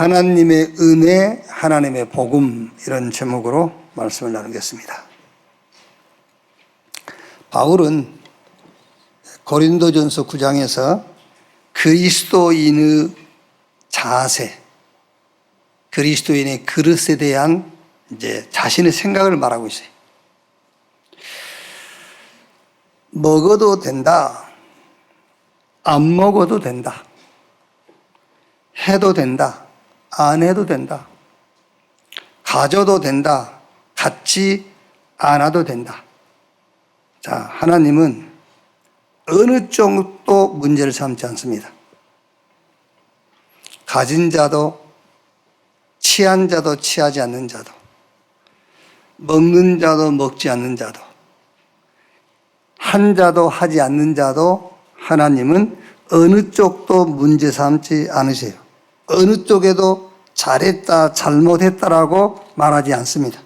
하나님의 은혜, 하나님의 복음, 이런 제목으로 말씀을 나누겠습니다. 바울은 고린도전서 9장에서 그리스도인의 자세, 그리스도인의 그릇에 대한 자신의 생각을 말하고 있어요. 먹어도 된다, 안 먹어도 된다, 해도 된다, 안 해도 된다, 가져도 된다, 갖지 않아도 된다. 자, 하나님은 어느 쪽도 문제를 삼지 않습니다. 가진 자도, 취한 자도, 취하지 않는 자도, 먹는 자도, 먹지 않는 자도, 한 자도, 하지 않는 자도 하나님은 어느 쪽도 문제 삼지 않으세요. 어느 쪽에도 잘했다, 잘못했다라고 말하지 않습니다.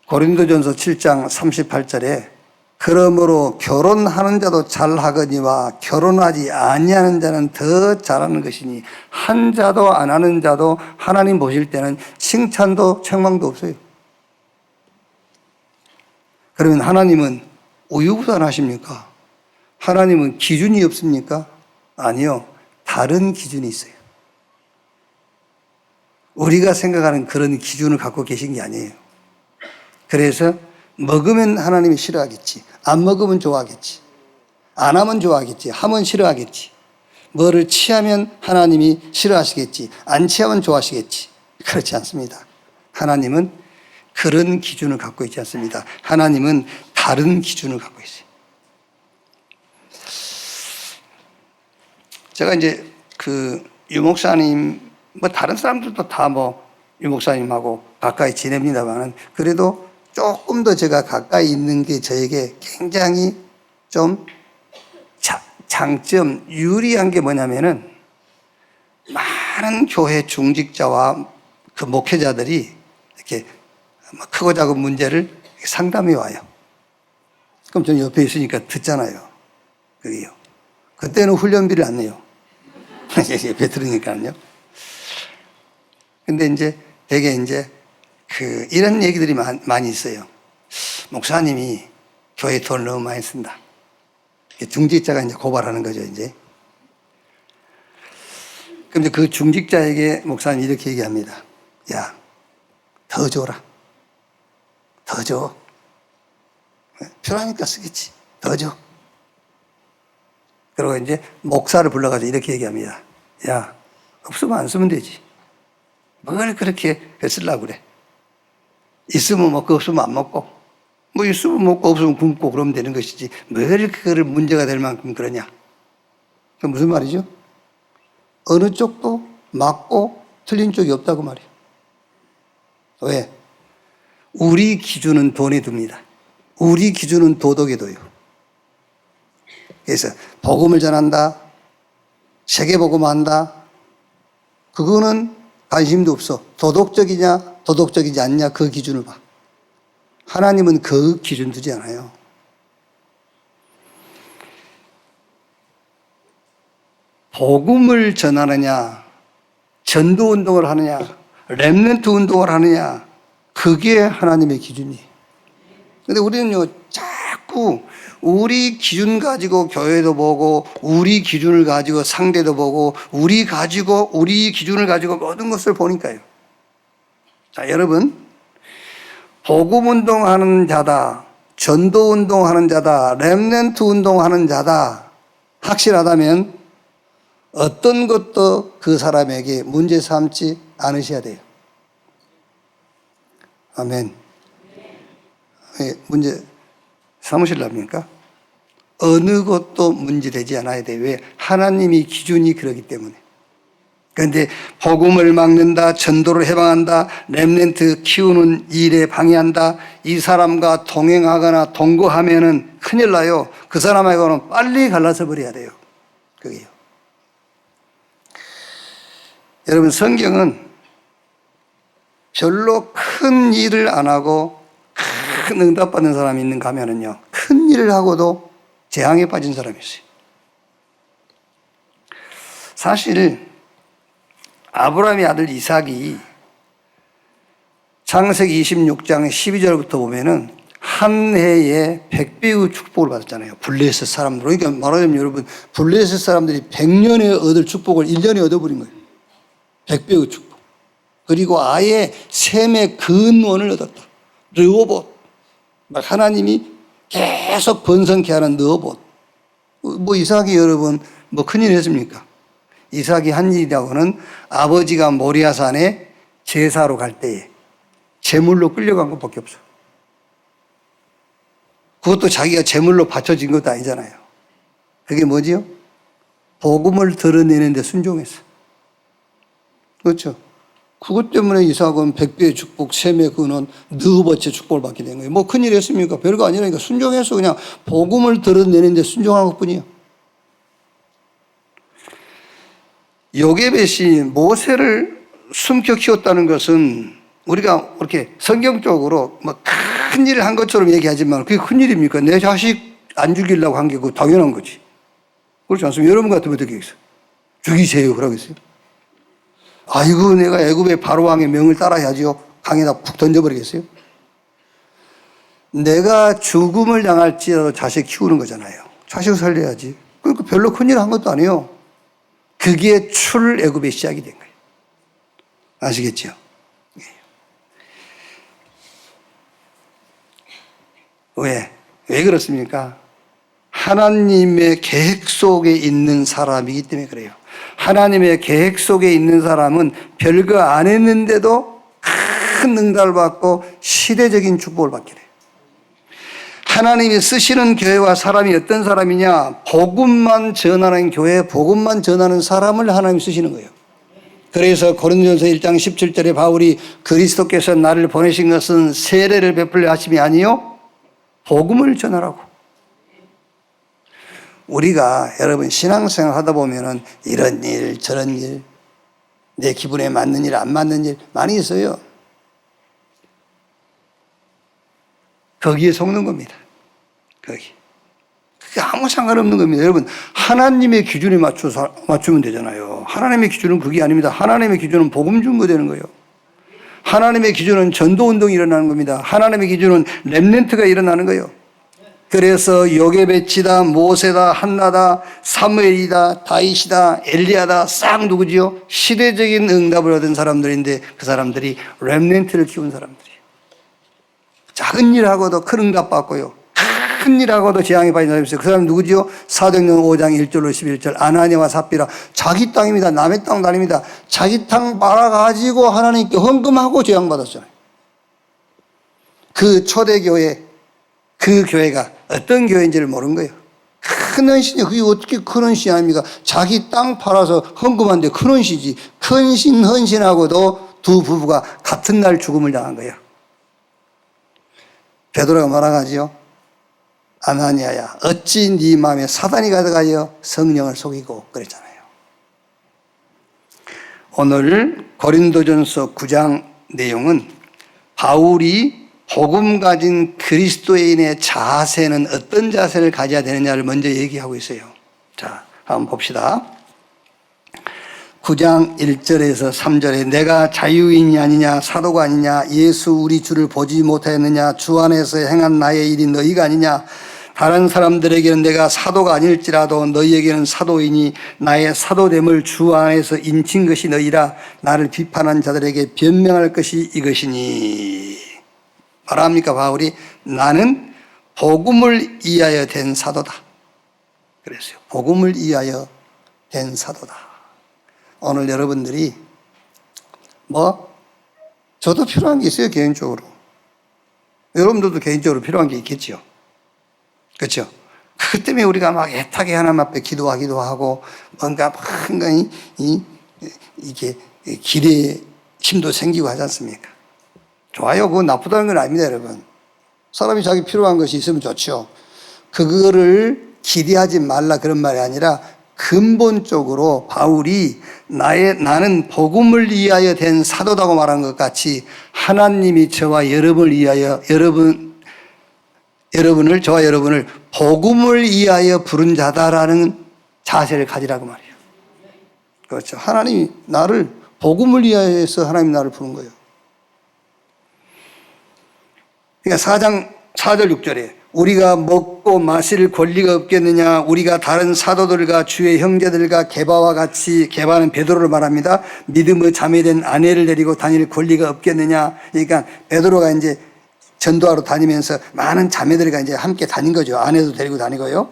고린도전서 7장 38절에 그러므로 결혼하는 자도 잘하거니와 결혼하지 아니하는 자는 더 잘하는 것이니 한 자도 안 하는 자도 하나님 보실 때는 칭찬도 책망도 없어요. 그러면 하나님은 우유부단하십니까? 하나님은 기준이 없습니까? 아니요. 다른 기준이 있어요. 우리가 생각하는 그런 기준을 갖고 계신 게 아니에요. 그래서 먹으면 하나님이 싫어하겠지. 안 먹으면 좋아하겠지. 안 하면 좋아하겠지. 하면 싫어하겠지. 뭐를 취하면 하나님이 싫어하시겠지. 안 취하면 좋아하시겠지. 그렇지 않습니다. 하나님은 그런 기준을 갖고 있지 않습니다. 하나님은 다른 기준을 갖고 있어요. 제가 유 목사님, 다른 사람들도 다 유 목사님하고 가까이 지냅니다만은 그래도 조금 더 제가 가까이 있는 게 저에게 굉장히 좀 장점, 유리한 게 뭐냐면은 많은 교회 중직자와 그 목회자들이 이렇게 크고 작은 문제를 상담해 와요. 그럼 저는 옆에 있으니까 듣잖아요. 그게요. 그때는 훈련비를 안 내요. 옆에 들으니까요. 근데 되게 이런 얘기들이 많이 있어요. 목사님이 교회 돈을 너무 많이 쓴다. 중직자가 고발하는 거죠, 그럼 그 중직자에게 목사님이 이렇게 얘기합니다. 야, 더 줘라. 더 줘. 필요하니까 쓰겠지. 더 줘. 그리고 목사를 불러가지고 이렇게 얘기합니다. 야, 없으면 안 쓰면 되지. 뭘 그렇게 쓰려고 그래. 있으면 먹고 없으면 안 먹고, 있으면 먹고 없으면 굶고 그러면 되는 것이지 뭘 그거를 문제가 될 만큼 그러냐. 그 무슨 말이죠? 어느 쪽도 맞고 틀린 쪽이 없다고 말이에요. 왜? 우리 기준은 돈에 둡니다. 우리 기준은 도덕에 둬요. 그래서 복음을 전한다, 세계복음한다, 그거는 관심도 없어. 도덕적이냐 도덕적이지 않냐 그 기준을 봐. 하나님은 그 기준 두지 않아요. 복음을 전하느냐, 전도운동을 하느냐, 렘넌트 운동을 하느냐, 그게 하나님의 기준이에요. 근데 우리는요, 자꾸 우리 기준 가지고 교회도 보고, 우리 기준을 가지고 상대도 보고, 우리 기준을 가지고 모든 것을 보니까요. 자, 여러분, 복음 운동하는 자다, 전도 운동하는 자다, 렘넌트 운동하는 자다 확실하다면 어떤 것도 그 사람에게 문제 삼지 않으셔야 돼요. 아멘. 문제 삼으실랍니까? 어느 것도 문제되지 않아야 돼요. 왜? 하나님이 기준이 그러기 때문에. 그런데 복음을 막는다, 전도를 해방한다, 렘넌트 키우는 일에 방해한다, 이 사람과 동행하거나 동거하면은 큰일 나요. 그 사람하고는 빨리 갈라서 버려야 돼요. 그게요. 여러분, 성경은 별로 큰 일을 안 하고 큰 응답받는 사람이 있는가 하면은요, 큰 일을 하고도 재앙에 빠진 사람이 있어요. 사실 아브라함의 아들 이삭이 창세기 26장 12절부터 보면은 한 해에 100배의 축복을 받았잖아요. 블레셋 사람들. 그러니까 말하자면 여러분, 블레셋 사람들이 100년에 얻을 축복을 1년에 얻어버린 거예요. 100배의 축복. 그리고 아예 셈의 근원을 얻었다. 르호봇. 막 하나님이 계속 번성케 하는 르호봇. 뭐 이삭이 여러분 뭐 큰일 했습니까? 이삭이 한 일이라고는 아버지가 모리아산에 제사로 갈 때에 제물로 끌려간 것밖에 없어. 그것도 자기가 제물로 바쳐진 것도 아니잖아요. 그게 뭐지요? 복음을 드러내는데 순종했어. 그렇죠? 그것 때문에 이삭은 100배의 축복, 셈의 근원, 느흐버체 축복을 받게 된 거예요. 뭐 큰일 했습니까? 별거 아니라니까 순종해서 그냥 복음을 드러내는데 순종한 것뿐이에요. 요게벳이 모세를 숨겨 키웠다는 것은 우리가 이렇게 성경적으로 뭐 큰 일을 한 것처럼 얘기하지만 그게 큰 일입니까? 내 자식 안 죽이려고 한 게 그거 당연한 거지. 그렇지 않습니까? 여러분 같으면 어떻게 하겠어요? 죽이세요. 그러겠어요? 아이고, 내가 애굽의 바로왕의 명을 따라야지요. 강에다 푹 던져버리겠어요? 내가 죽음을 당할지라도 자식 키우는 거잖아요. 자식을 살려야지. 그러니까 별로 큰 일 한 것도 아니에요. 그게 출애굽의 시작이 된 거예요. 아시겠죠? 왜 그렇습니까? 하나님의 계획 속에 있는 사람이기 때문에 그래요. 하나님의 계획 속에 있는 사람은 별거 안 했는데도 큰 응답을 받고 시대적인 축복을 받게 돼요. 하나님이 쓰시는 교회와 사람이 어떤 사람이냐? 복음만 전하는 교회, 복음만 전하는 사람을 하나님이 쓰시는 거예요. 그래서 고린도전서 1장 17절에 바울이 그리스도께서 나를 보내신 것은 세례를 베풀려 하심이 아니요 복음을 전하라고. 우리가 여러분 신앙생활 하다 보면은 이런 일 저런 일 내 기분에 맞는 일 안 맞는 일 많이 있어요. 거기에 속는 겁니다. 거기. 그게 아무 상관없는 겁니다. 여러분 하나님의 기준에 맞추면 되잖아요. 하나님의 기준은 그게 아닙니다. 하나님의 기준은 복음 준거 되는 거예요. 하나님의 기준은 전도운동이 일어나는 겁니다. 하나님의 기준은 렘넌트가 일어나는 거예요. 그래서 요게벳이다, 모세다, 한나다, 사무엘이다, 다윗이다, 엘리야다 싹 누구지요? 시대적인 응답을 얻은 사람들인데 그 사람들이 렘넌트를 키운 사람들이에요. 작은 일하고도 큰 응답 받고요. 큰 일하고도 재앙에 빠진 사람이 있어요. 그 사람이 누구지요? 사도행전 5장 1절로 11절 아나니아와 삽비라 자기 땅입니다. 남의 땅도 아닙니다. 자기 땅 팔아가지고 하나님께 헌금하고 재앙받았잖아요. 그 초대교회 그 교회가 어떤 교회인지를 모르는 거예요. 큰 헌신이 그게 어떻게 큰 헌신이 아닙니까? 자기 땅 팔아서 헌금한데 큰 헌신이지. 큰 헌신하고도 두 부부가 같은 날 죽음을 당한 거예요. 베드로가 말하지요. 아나니아야 어찌 네 마음에 사단이 가득하여 성령을 속이고 그랬잖아요. 오늘 고린도전서 9장 내용은 바울이 복음 가진 그리스도인의 자세는 어떤 자세를 가져야 되느냐를 먼저 얘기하고 있어요. 자, 한번 봅시다. 9장 1절에서 3절에 내가 자유인이 아니냐 사도가 아니냐 예수 우리 주를 보지 못하였느냐 주 안에서 행한 나의 일이 너희가 아니냐 다른 사람들에게는 내가 사도가 아닐지라도 너희에게는 사도이니 나의 사도됨을 주 안에서 인친 것이 너희라 나를 비판한 자들에게 변명할 것이 이것이니 말합니까 바울이 나는 복음을 위하여 된 사도다 그랬어요. 복음을 위하여 된 사도다. 오늘 여러분들이 저도 필요한 게 있어요. 개인적으로 여러분들도 개인적으로 필요한 게 있겠죠. 그렇죠? 그것 때문에 우리가 막 애타게 하나님 앞에 기도하기도 하고 뭔가 이게 기대에 힘도 생기고 하지 않습니까? 좋아요. 그건 나쁘다는 건 아닙니다, 여러분. 사람이 자기 필요한 것이 있으면 좋죠. 그거를 기대하지 말라 그런 말이 아니라 근본적으로 바울이 나는 복음을 위하여 된 사도다고 말한 것 같이 하나님이 저와 여러분을 위하여 저와 여러분을 복음을 위하여 부른 자다라는 자세를 가지라고 말이에요. 그렇죠. 하나님이 나를, 복음을 위하여서 하나님이 나를 부른 거예요. 그러니까 4장 4절 6절에 우리가 먹고 마실 권리가 없겠느냐. 우리가 다른 사도들과 주의 형제들과 게바와 같이, 게바는 베드로를 말합니다. 믿음의 자매된 아내를 데리고 다닐 권리가 없겠느냐. 그러니까 베드로가 이제 전도하러 다니면서 많은 자매들과 이제 함께 다닌 거죠. 아내도 데리고 다니고요.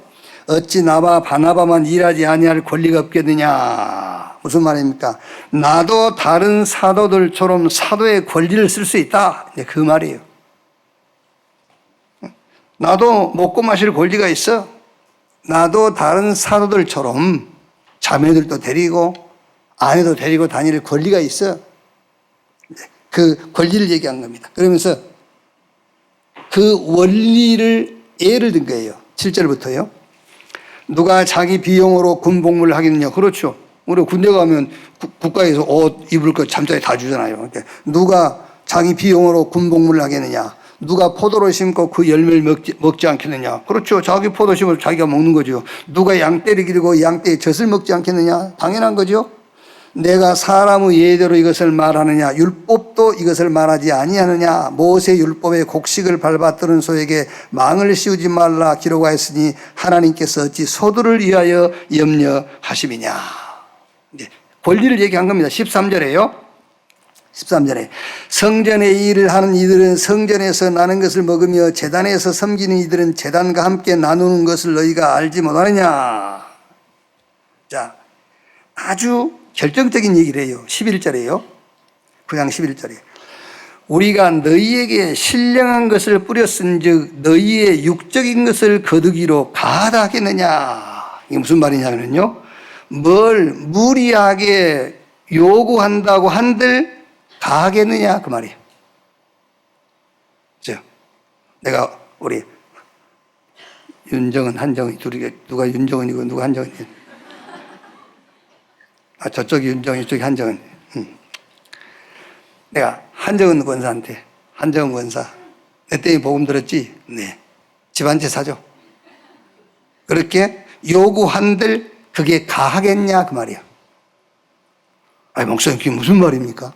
어찌 나와 바나바만 일하지 아니할 권리가 없겠느냐. 무슨 말입니까? 나도 다른 사도들처럼 사도의 권리를 쓸 수 있다. 그 말이에요. 나도 먹고 마실 권리가 있어. 나도 다른 사도들처럼 자매들도 데리고 아내도 데리고 다닐 권리가 있어. 그 권리를 얘기한 겁니다. 그러면서 그 원리를 예를 든 거예요. 7절부터요. 누가 자기 비용으로 군복무를 하겠느냐. 그렇죠. 우리 군대 가면 국가에서 옷 입을 거 잠자리 다 주잖아요. 그러니까 누가 자기 비용으로 군복무를 하겠느냐. 누가 포도를 심고 그 열매를 먹지 않겠느냐. 그렇죠. 자기 포도 심어서 자기가 먹는 거죠. 누가 양떼를 기르고 양떼의 젖을 먹지 않겠느냐. 당연한 거죠. 내가 사람의 예대로 이것을 말하느냐. 율법도 이것을 말하지 아니하느냐. 모세 율법의 곡식을 밟아뜨는 소에게 망을 씌우지 말라 기록하였으니 하나님께서 어찌 소들을 위하여 염려하심이냐. 권리를 얘기한 겁니다. 13절에요. 13절에 성전의 일을 하는 이들은 성전에서 나는 것을 먹으며 제단에서 섬기는 이들은 제단과 함께 나누는 것을 너희가 알지 못하느냐. 자, 아주 결정적인 얘기를 해요. 11절에요. 9장 11절에 우리가 너희에게 신령한 것을 뿌렸은즉 너희의 육적인 것을 거두기로 가하겠느냐. 이게 무슨 말이냐면요, 뭘 무리하게 요구한다고 한들 가하겠느냐 그 말이에요. 그죠? 내가 우리 윤정은, 한정은 둘이, 누가 윤정은이고 누가 한정은이고, 저쪽이 윤정은, 이쪽이 한정은. 내가 한정은 권사한테, 한정은 권사, 내 때문에 복음 들었지? 네. 집 한 채 사줘. 그렇게 요구한들 그게 가하겠냐 그 말이에요. 아니 목사님 그게 무슨 말입니까?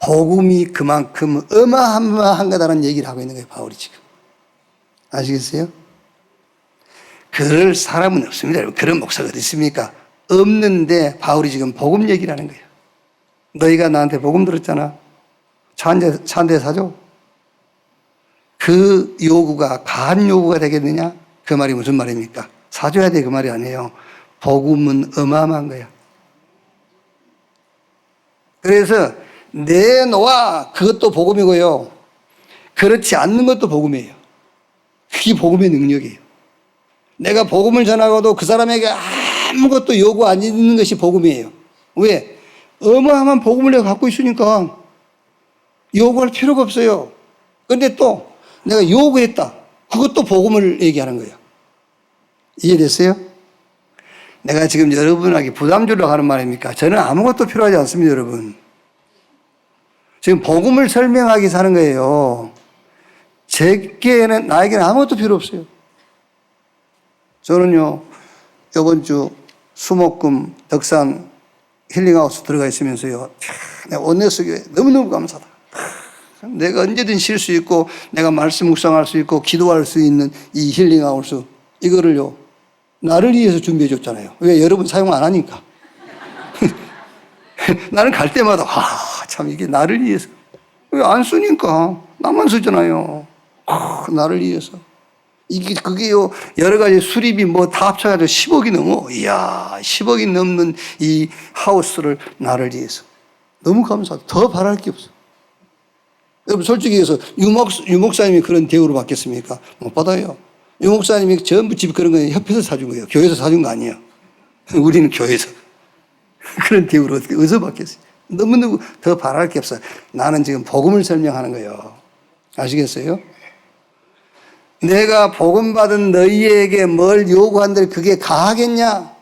복음이 그만큼 어마어마한 거다라는 얘기를 하고 있는 거예요, 바울이 지금. 아시겠어요? 그럴 사람은 없습니다. 그런 목사가 어디 있습니까? 없는데 바울이 지금 복음 얘기를 하는 거예요. 너희가 나한테 복음 들었잖아. 차 한 대 사줘. 그 요구가 가한 요구가 되겠느냐? 그 말이 무슨 말입니까? 사줘야 돼 그 말이 아니에요. 복음은 어마어마한 거야. 그래서 내놓아, 그것도 복음이고요. 그렇지 않는 것도 복음이에요. 그게 복음의 능력이에요. 내가 복음을 전하고도 그 사람에게 아무것도 요구 안 있는 것이 복음이에요. 왜? 어마어마한 복음을 내가 갖고 있으니까 요구할 필요가 없어요. 그런데 또 내가 요구했다. 그것도 복음을 얘기하는 거예요. 이해됐어요? 내가 지금 여러분에게 부담 주려고 하는 말입니까? 저는 아무것도 필요하지 않습니다, 여러분. 지금 복음을 설명하기 위해서 하는 거예요. 제게는, 나에게는 아무것도 필요 없어요. 저는요, 이번 주 수목금 덕산 힐링하우스 들어가 있으면서요, 내가 온내속에 너무너무 감사하다. 내가 언제든 쉴 수 있고, 내가 말씀 묵상할 수 있고, 기도할 수 있는 이 힐링하우스, 이거를요, 나를 위해서 준비해 줬잖아요. 왜? 여러분 사용 안 하니까. 나는 갈 때마다, 참 이게 나를 위해서. 왜 안 쓰니까. 나만 쓰잖아요. 나를 위해서. 이게, 그게요, 여러 가지 수리비 뭐 다 합쳐가지고 10억이 넘어. 이야, 10억이 넘는 이 하우스를 나를 위해서. 너무 감사하다. 더 바랄 게 없어. 여러분, 솔직히 해서 유목사님이 그런 대우를 받겠습니까? 못 받아요. 유목사님이 전부 집 그런 건 협회에서 사준 거예요. 교회에서 사준 거 아니에요. 우리는 교회에서. 그런 대우를 어떻게, 어디서 받겠어요? 너무너무 더 바랄 게 없어요. 나는 지금 복음을 설명하는 거예요. 아시겠어요? 내가 복음 받은 너희에게 뭘 요구한들 그게 가하겠냐?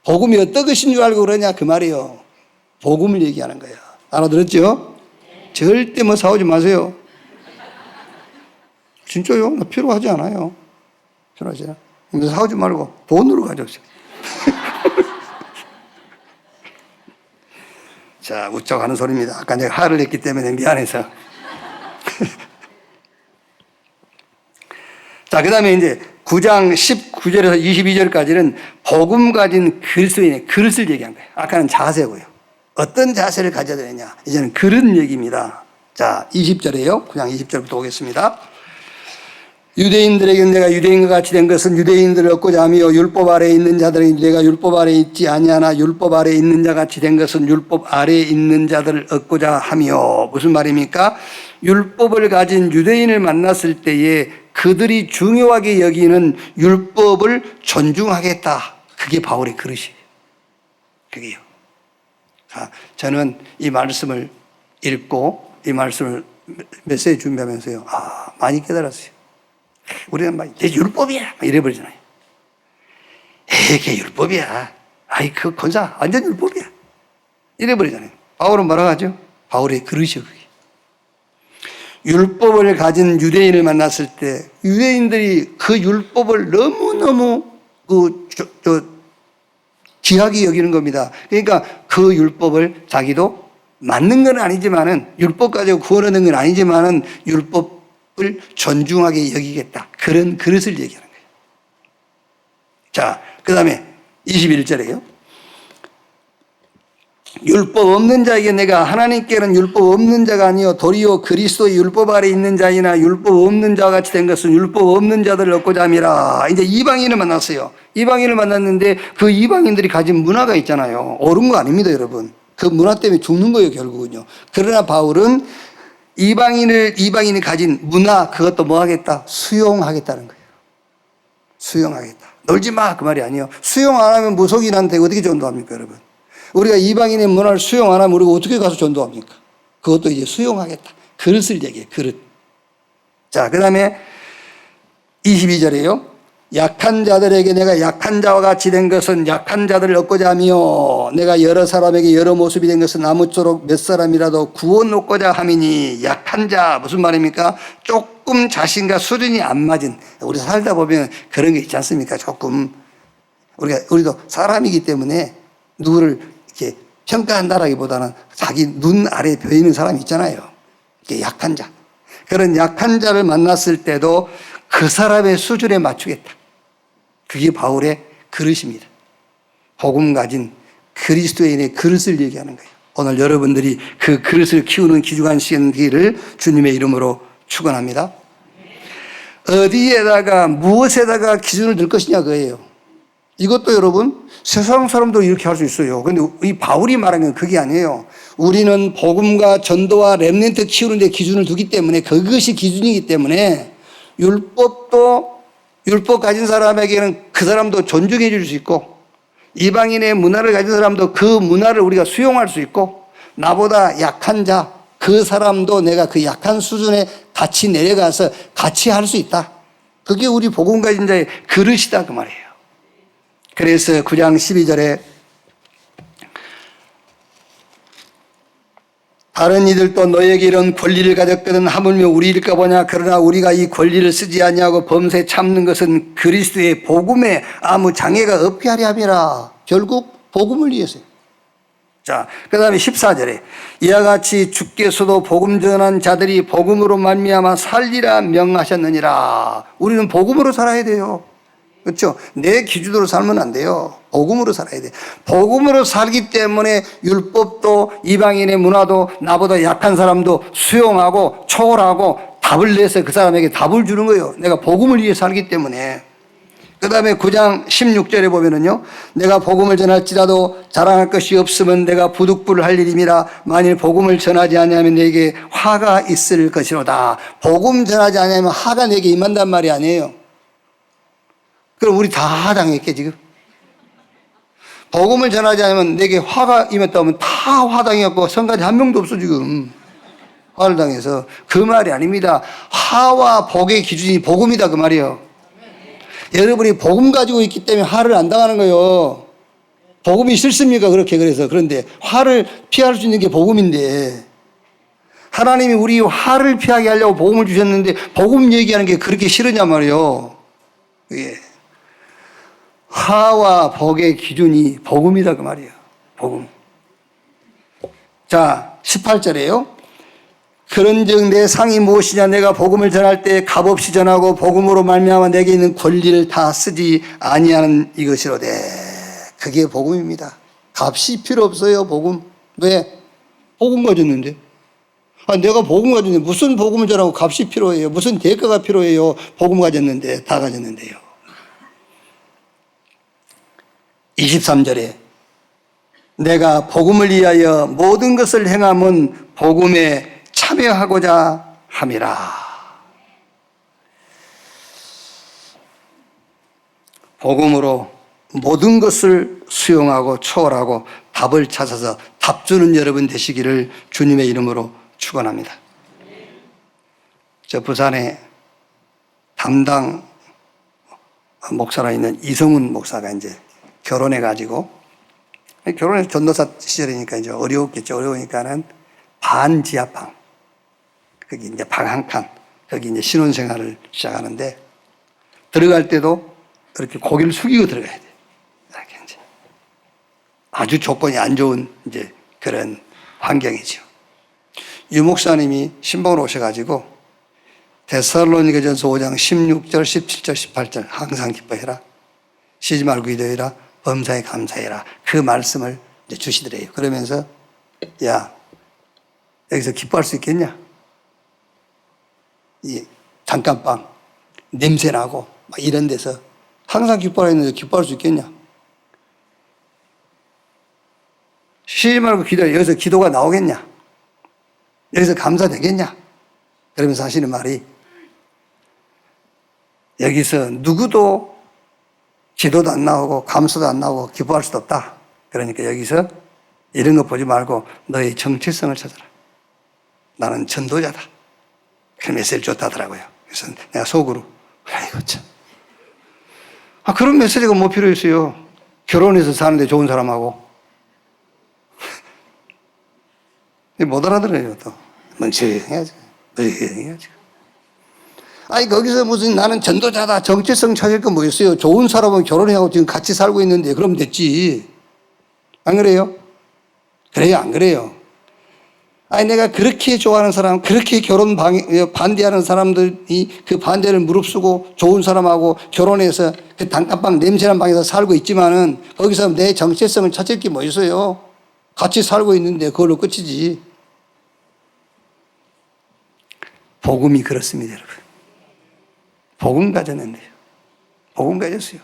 복음이 어떤 것인 줄 알고 그러냐? 그 말이에요. 복음을 얘기하는 거예요. 알아들었죠? 절대 뭐 사오지 마세요. 진짜요? 나 필요하지 않아요. 필요하지 않아요. 사오지 말고 돈으로 가져오세요. 자, 우쩍 하는 소리입니다. 아까 내가 화를 냈기 때문에 미안해서. 자, 그 다음에 이제 9장 19절에서 22절까지는 복음 가진 그리스도인의 그릇을 얘기한 거예요. 아까는 자세고요. 어떤 자세를 가져야 되느냐. 이제는 그릇 얘기입니다. 자, 20절에요. 그냥 20절부터 오겠습니다. 유대인들에게 내가 유대인과 같이 된 것은 유대인들을 얻고자 하며 율법 아래에 있는 자들에게 내가 율법 아래에 있지 아니하나 율법 아래에 있는 자 같이 된 것은 율법 아래에 있는 자들을 얻고자 하며. 무슨 말입니까? 율법을 가진 유대인을 만났을 때에 그들이 중요하게 여기는 율법을 존중하겠다. 그게 바울의 그릇이에요. 그게요. 자, 저는 이 말씀을 읽고 이 말씀을 메시지 준비하면서요. 많이 깨달았어요. 우리는 막, 이게 율법이야. 막 이래버리잖아요. 이게 율법이야. 아이, 그 권사, 완전 율법이야. 이래버리잖아요. 바울은 뭐라고 하죠? 바울의 그릇이요, 그게. 율법을 가진 유대인을 만났을 때, 유대인들이 그 율법을 너무너무 귀하게 여기는 겁니다. 그러니까 그 율법을 자기도 맞는 건 아니지만은, 율법 가지고 구원 얻는 건 아니지만은, 율법을 존중하게 여기겠다. 그런 그릇을 얘기하는 거예요. 자, 그 다음에 21절에요. 율법 없는 자에게 내가 하나님께는 율법 없는 자가 아니요 도리어 그리스도의 율법 아래 있는 자이나 율법 없는 자와 같이 된 것은 율법 없는 자들을 얻고자 함이라. 이제 이방인을 만났어요. 이방인을 만났는데 그 이방인들이 가진 문화가 있잖아요. 옳은 거 아닙니다, 여러분. 그 문화 때문에 죽는 거예요, 결국은요. 그러나 바울은 이방인이 가진 문화, 그것도 뭐 하겠다? 수용하겠다는 거예요. 수용하겠다. 놀지 마, 그 말이 아니에요. 수용 안 하면 무속인한테 어떻게 전도합니까, 여러분? 우리가 이방인의 문화를 수용 안 하면 우리가 어떻게 가서 전도합니까? 그것도 이제 수용하겠다. 그릇을 얘기해, 그릇. 자, 그 다음에 22절에요. 약한 자들에게 내가 약한 자와 같이 된 것은 약한 자들을 얻고자 하며 내가 여러 사람에게 여러 모습이 된 것은 아무쪼록 몇 사람이라도 구원 얻고자 함이니. 약한 자, 무슨 말입니까? 조금 자신과 수준이 안 맞은, 우리 살다 보면 그런 게 있지 않습니까? 조금. 우리도 사람이기 때문에 누구를 이렇게 평가한다라기보다는 자기 눈 아래 벼있는 사람이 있잖아요. 이게 약한 자. 그런 약한 자를 만났을 때도 그 사람의 수준에 맞추겠다. 그게 바울의 그릇입니다. 복음 가진 그리스도인의 그릇을 얘기하는 거예요. 오늘 여러분들이 그 그릇을 키우는 귀중한 시간기를 주님의 이름으로 축원합니다. 어디에다가 무엇에다가 기준을 들 것이냐 그거예요. 이것도 여러분 세상 사람도 이렇게 할 수 있어요. 그런데 이 바울이 말하는 건 그게 아니에요. 우리는 복음과 전도와 렘넌트 키우는 데 기준을 두기 때문에 그것이 기준이기 때문에 율법도 율법 가진 사람에게는 그 사람도 존중해 줄 수 있고 이방인의 문화를 가진 사람도 그 문화를 우리가 수용할 수 있고 나보다 약한 자, 그 사람도 내가 그 약한 수준에 같이 내려가서 같이 할 수 있다. 그게 우리 복음 가진 자의 그릇이다 그 말이에요. 그래서 9장 12절에 다른 이들도 너에게 이런 권리를 가졌거든 하물며 우리일까 보냐. 그러나 우리가 이 권리를 쓰지 아니하고 범사에 참는 것은 그리스도의 복음에 아무 장애가 없게 하려 함이라. 결국 복음을 위해서요. 자, 그 다음에 14절에 이와 같이 주께서도 복음 전한 자들이 복음으로 말미암아 살리라 명하셨느니라. 우리는 복음으로 살아야 돼요. 그렇죠? 내 기준으로 살면 안 돼요. 복음으로 살아야 돼요. 복음으로 살기 때문에 율법도 이방인의 문화도 나보다 약한 사람도 수용하고 초월하고 답을 내서 그 사람에게 답을 주는 거예요. 내가 복음을 위해 살기 때문에. 그 다음에 9장 16절에 보면은요. 내가 복음을 전할지라도 자랑할 것이 없으면 내가 부득불을 할 일임이라. 만일 복음을 전하지 아니하면 내게 화가 있을 것이로다. 복음 전하지 아니하면 화가 내게 임한단 말이 아니에요. 그럼 우리 다 당했게 지금. 복음을 전하지 않으면 내게 화가 임했다 하면 다 화당해갖고 성가대 한 명도 없어 지금. 화를 당해서. 그 말이 아닙니다. 화와 복의 기준이 복음이다 그 말이에요. 여러분이 복음 가지고 있기 때문에 화를 안 당하는 거예요. 복음이 싫습니까 그렇게. 그래서 그런데 화를 피할 수 있는 게 복음인데 하나님이 우리 화를 피하게 하려고 복음을 주셨는데 복음 얘기하는 게 그렇게 싫으냐 말이에요. 예. 화와 복의 기준이 복음이다 그 말이에요. 복음. 자, 18절이에요. 그런즉 내 상이 무엇이냐? 내가 복음을 전할 때 값없이 전하고 복음으로 말미암아 내게 있는 권리를 다 쓰지 아니하는 이것이로되. 그게 복음입니다. 값이 필요 없어요, 복음. 왜? 복음 가졌는데. 내가 복음 가졌는데 무슨 복음을 전하고 값이 필요해요? 무슨 대가가 필요해요? 복음 가졌는데, 다 가졌는데요. 23절에 내가 복음을 위하여 모든 것을 행함은 복음에 참여하고자 함이라. 복음으로 모든 것을 수용하고 초월하고 답을 찾아서 답 주는 여러분 되시기를 주님의 이름으로 축원합니다. 저 부산에 담당 목사로 있는 이성훈 목사가 이제 결혼해가지고, 결혼해서 전도사 시절이니까 이제 어려웠겠죠. 어려우니까는 반지하방, 거기 이제 방 한 칸, 거기 이제 신혼생활을 시작하는데, 들어갈 때도 이렇게 고개를 숙이고 들어가야 돼. 이렇게 이제 아주 조건이 안 좋은 이제 그런 환경이죠. 유 목사님이 신방으로 오셔가지고 데살로니가전서 5장 16절, 17절, 18절 항상 기뻐해라. 쉬지 말고 기도해라. 범사에 감사해라. 그 말씀을 이제 주시더래요. 그러면서 야, 여기서 기뻐할 수 있겠냐? 이 단칸방 냄새나고 막 이런 데서 항상 기뻐하라 했는데 기뻐할 수 있겠냐? 쉬지 말고 기도해. 여기서 기도가 나오겠냐? 여기서 감사되겠냐? 그러면서 하시는 말이, 여기서 누구도 기도도 안 나오고 감사도 안 나오고 기뻐할 수도 없다. 그러니까 여기서 이런 거 보지 말고 너의 정체성을 찾아라. 나는 전도자다. 그 메시지를 줬다더라고요. 그래서 내가 속으로 아이고 참, 그런 메시지가 뭐 필요 있어요. 결혼해서 사는데 좋은 사람하고. 못 알아들어요. 또 멍청해야지. 멍청해야지. 아니 거기서 무슨 나는 전도자다, 정체성 찾을 건 뭐 있어요? 좋은 사람은 결혼하고 지금 같이 살고 있는데 그럼 됐지. 안 그래요? 그래요, 안 그래요? 아니 내가 그렇게 좋아하는 사람, 그렇게 결혼 반대하는 사람들이 그 반대를 무릅쓰고 좋은 사람하고 결혼해서 그 단칸방 냄새난 방에서 살고 있지만은 거기서 내 정체성을 찾을 게 뭐 있어요? 같이 살고 있는데 그걸로 끝이지. 복음이 그렇습니다, 여러분. 복음 가졌는데요. 복음 가졌어요.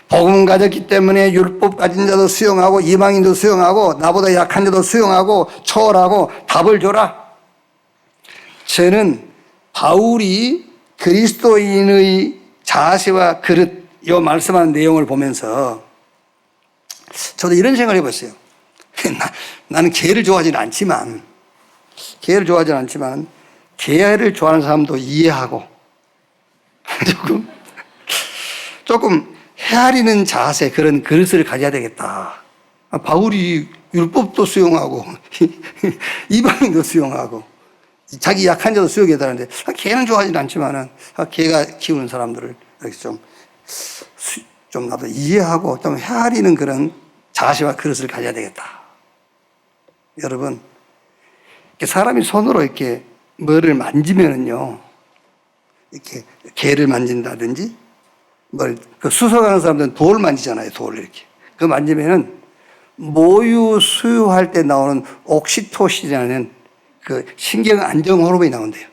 복음 가졌기 때문에 율법 가진 자도 수용하고 이방인도 수용하고 나보다 약한 자도 수용하고 초월하고 답을 줘라. 저는 바울이 그리스도인의 자세와 그릇, 이 말씀하는 내용을 보면서 저도 이런 생각을 해봤어요. 나는 개를 좋아하지는 않지만, 개를 좋아하는 사람도 이해하고 조금 헤아리는 자세, 그런 그릇을 가져야 되겠다. 바울이 율법도 수용하고 이방인도 수용하고 자기 약한 자도 수용해달라는데, 개는 좋아하지는 않지만은 개가 키우는 사람들을 이렇게 좀 나도 이해하고 좀 헤아리는 그런 자세와 그릇을 가져야 되겠다. 여러분, 사람이 손으로 이렇게 뭐를 만지면은요, 이렇게 개를 만진다든지, 그 수석하는 사람들은 돌 만지잖아요, 돌 이렇게. 그거 만지면은 모유 수유할 때 나오는 옥시토신이라는 그 신경 안정 호르몬이 나온대요.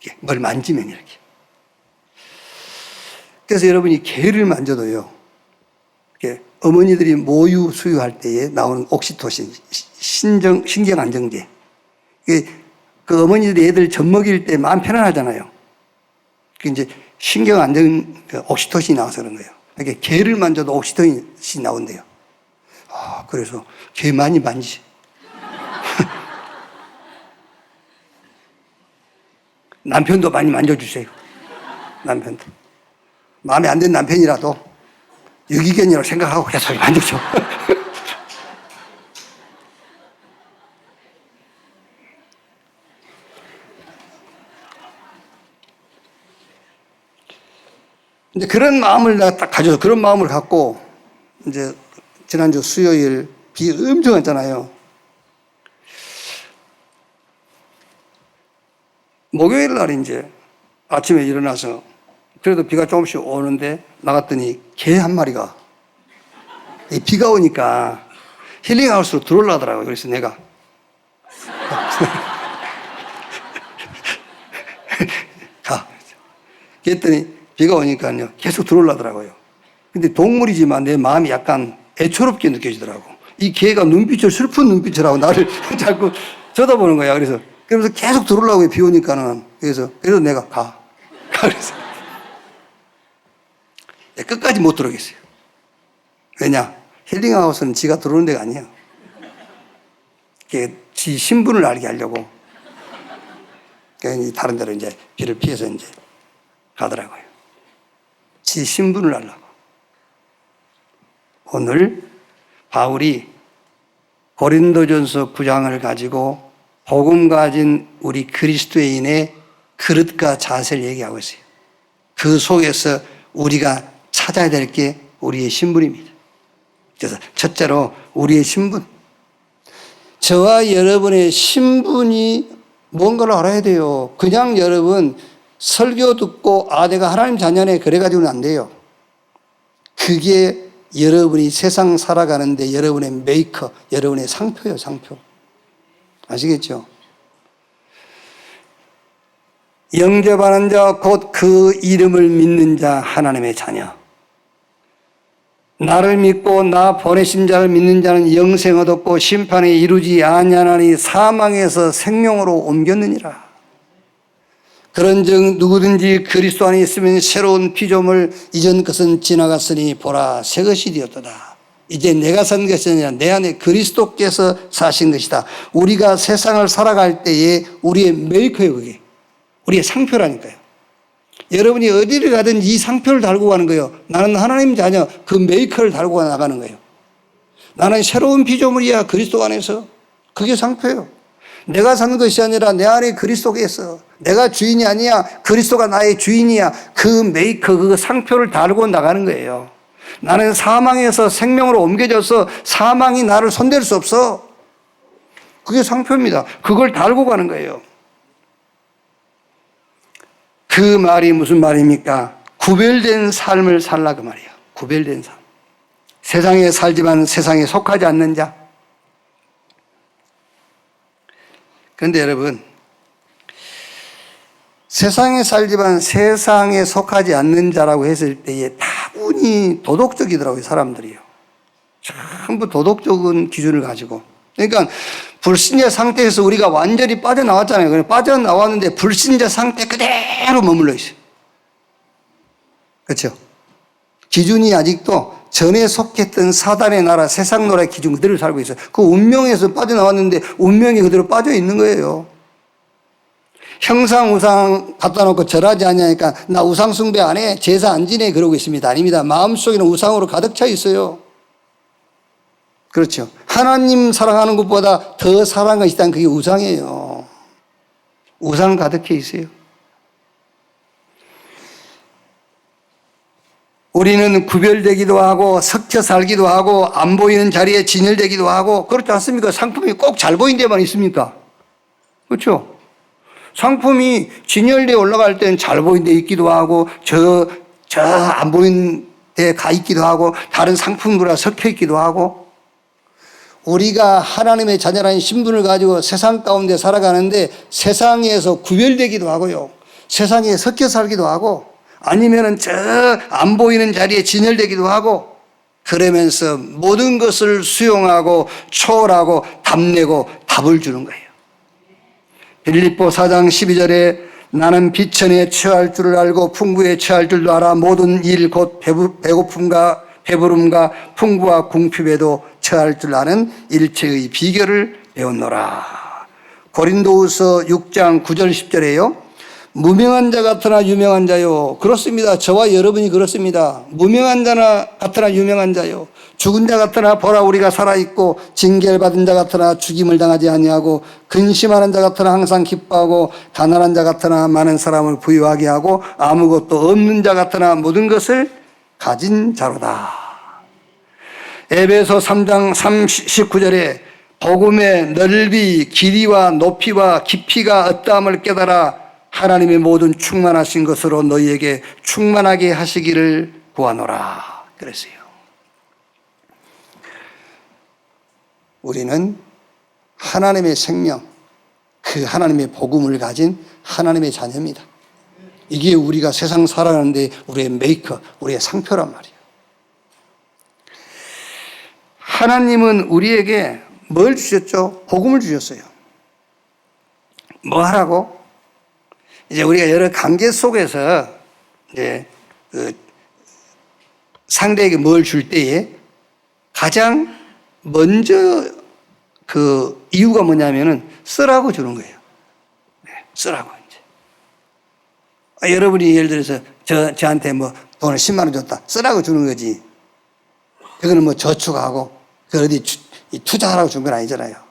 이렇게 뭘 만지면 이렇게. 그래서 여러분이 개를 만져도요, 이렇게 어머니들이 모유 수유할 때에 나오는 옥시토신, 신경 안정제. 그 어머니들이 애들 젖 먹일 때 마음 편안하잖아요. 그 이제 신경 안정, 옥시토신이 나와서 그런 거예요. 그러니까 개를 만져도 옥시토신이 나온대요. 그래서 개 많이 만지. 남편도 많이 만져주세요. 남편도. 마음에 안 든 남편이라도 유기견이라고 생각하고 계속 만져줘. 이제 그런 마음을 내가 딱 가져서, 그런 마음을 갖고, 이제 지난주 수요일 비 엄청 왔잖아요. 목요일 날 이제 아침에 일어나서 그래도 비가 조금씩 오는데 나갔더니 개 한 마리가 비가 오니까 힐링하우스로 들어오려더라고요. 그래서 내가 가. 그랬더니 비가 오니까요. 계속 들어오려더라고요. 근데 동물이지만 내 마음이 약간 애처롭게 느껴지더라고. 이 개가 눈빛을 슬픈 눈빛을 하고 나를 자꾸 쳐다보는 거야. 그러면서 계속 들어오려고 비 오니까는. 그래서 내가 가. 그래서 끝까지 못 들어오겠어요. 왜냐? 힐링하우스는 지가 들어오는 데가 아니에요. 지 신분을 알게 하려고. 다른 데로 이제 비를 피해서 이제 가더라고요. 지 신분을 알라고. 오늘 바울이 고린도전서 9장을 가지고 복음 가진 우리 그리스도인의 그릇과 자세를 얘기하고 있어요. 그 속에서 우리가 찾아야 될 게 우리의 신분입니다. 그래서 첫째로 우리의 신분. 저와 여러분의 신분이 뭔가를 알아야 돼요. 그냥 여러분 설교 듣고 내가 하나님 자녀네 그래가지고는 안 돼요. 그게 여러분이 세상 살아가는데 여러분의 메이커, 여러분의 상표예요, 상표. 아시겠죠? 영접하는 자, 곧 그 이름을 믿는 자, 하나님의 자녀. 나를 믿고 나 보내신 자를 믿는 자는 영생을 얻고 심판에 이루지 아니하나니 사망에서 생명으로 옮겼느니라. 그런즉 누구든지 그리스도 안에 있으면 새로운 피조물, 이전 것은 지나갔으니 보라 새 것이 되었도다. 이제 내가 산 것이 아니라 내 안에 그리스도께서 사신 것이다. 우리가 세상을 살아갈 때에 우리의 메이커예요. 그게 우리의 상표라니까요. 여러분이 어디를 가든 이 상표를 달고 가는 거예요. 나는 하나님 자녀, 그 메이커를 달고 나가는 거예요. 나는 새로운 피조물이야, 그리스도 안에서. 그게 상표예요. 내가 산 것이 아니라 내 안에 그리스도가 있어. 내가 주인이 아니야, 그리스도가 나의 주인이야. 그 메이커, 그 상표를 달고 나가는 거예요. 나는 사망에서 생명으로 옮겨져서 사망이 나를 손댈 수 없어. 그게 상표입니다. 그걸 달고 가는 거예요. 그 말이 무슨 말입니까? 구별된 삶을 살라 그 말이에요. 구별된 삶. 세상에 살지만 세상에 속하지 않는 자. 그런데 여러분, 세상에 살지만 세상에 속하지 않는 자라고 했을 때에 다분히 도덕적이더라고요, 사람들이요. 전부 도덕적인 기준을 가지고. 그러니까 불신자 상태에서 우리가 완전히 빠져나왔잖아요. 빠져나왔는데 불신자 상태 그대로 머물러 있어요. 그렇죠? 기준이 아직도 전에 속했던 사단의 나라, 세상 나라의 기준 그대로 살고 있어요. 그 운명에서 빠져나왔는데 운명이 그대로 빠져 있는 거예요. 형상, 우상 갖다 놓고 절하지 않냐니까 나 우상 숭배 안 해, 제사 안 지내 그러고 있습니다. 아닙니다. 마음속에는 우상으로 가득 차 있어요. 그렇죠. 하나님 사랑하는 것보다 더 사랑한 것이 있다는 그게 우상이에요. 우상 가득해 있어요. 우리는 구별되기도 하고 섞여 살기도 하고 안 보이는 자리에 진열되기도 하고 그렇지 않습니까? 상품이 꼭 잘 보이는 데만 있습니까? 그렇죠? 상품이 진열대에 올라갈 때는 잘 보이는 데 있기도 하고 저 안 보이는 데 가 있기도 하고 다른 상품들과 섞여 있기도 하고 우리가 하나님의 자녀라는 신분을 가지고 세상 가운데 살아가는데 세상에서 구별되기도 하고요. 세상에 섞여 살기도 하고 아니면은 저 안 보이는 자리에 진열되기도 하고 그러면서 모든 것을 수용하고 초월하고 답내고 답을 주는 거예요. 빌립보 4장 12절에 나는 비천에 처할 줄을 알고 풍부에 처할 줄도 알아 모든 일 곧 배고픔과 배부름과 풍부와 궁핍에도 처할 줄 아는 일체의 비결을 배웠노라. 고린도후서 6장 9절 10절에요. 무명한 자 같으나 유명한 자요. 그렇습니다. 저와 여러분이 그렇습니다. 무명한 자나 같으나 유명한 자요. 죽은 자 같으나 보라 우리가 살아있고 징계를 받은 자 같으나 죽임을 당하지 아니하고 근심하는 자 같으나 항상 기뻐하고 가난한 자 같으나 많은 사람을 부유하게 하고 아무것도 없는 자 같으나 모든 것을 가진 자로다. 에베소 3장 39절에 복음의 넓이, 길이와 높이와 깊이가 어떠함을 깨달아 하나님의 모든 충만하신 것으로 너희에게 충만하게 하시기를 구하노라 그랬어요. 우리는 하나님의 생명, 그 하나님의 복음을 가진 하나님의 자녀입니다. 이게 우리가 세상 살아가는데 우리의 메이커, 우리의 상표란 말이에요. 하나님은 우리에게 뭘 주셨죠? 복음을 주셨어요. 뭐 하라고? 이제 우리가 여러 관계 속에서 이제 상대에게 뭘 줄 때에 가장 먼저 그 이유가 뭐냐면은 쓰라고 주는 거예요. 네, 쓰라고 이제. 여러분이 예를 들어서 저한테 뭐 돈을 10만 원 줬다. 쓰라고 주는 거지. 그거는 뭐 저축하고 그 어디 투자하라고 준 건 아니잖아요.